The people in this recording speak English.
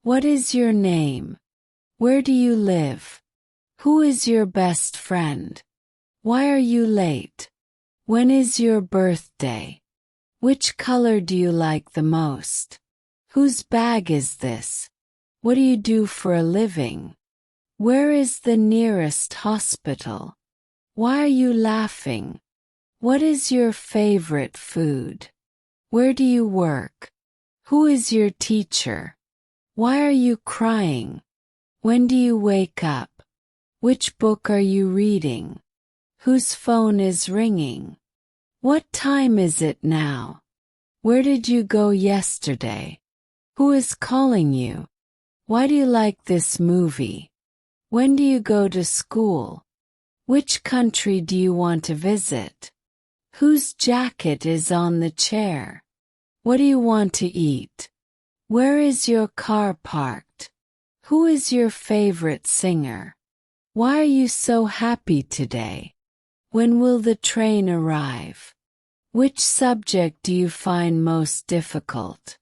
What is your name? Where do you live? Who is your best friend? Why are you late? When is your birthday? Which color do you like the most? Whose bag is this? What do you do for a living? Where is the nearest hospital? Why are you laughing? What is your favorite food? Where do you work? Who is your teacher? Why are you crying? When do you wake up? Which book are you reading? Whose phone is ringing? What time is it now? Where did you go yesterday? Who is calling you? Why do you like this movie? When do you go to school? Which country do you want to visit? Whose jacket is on the chair? What do you want to eat? Where is your car parked? Who is your favorite singer? Why are you so happy today? When will the train arrive? Which subject do you find most difficult?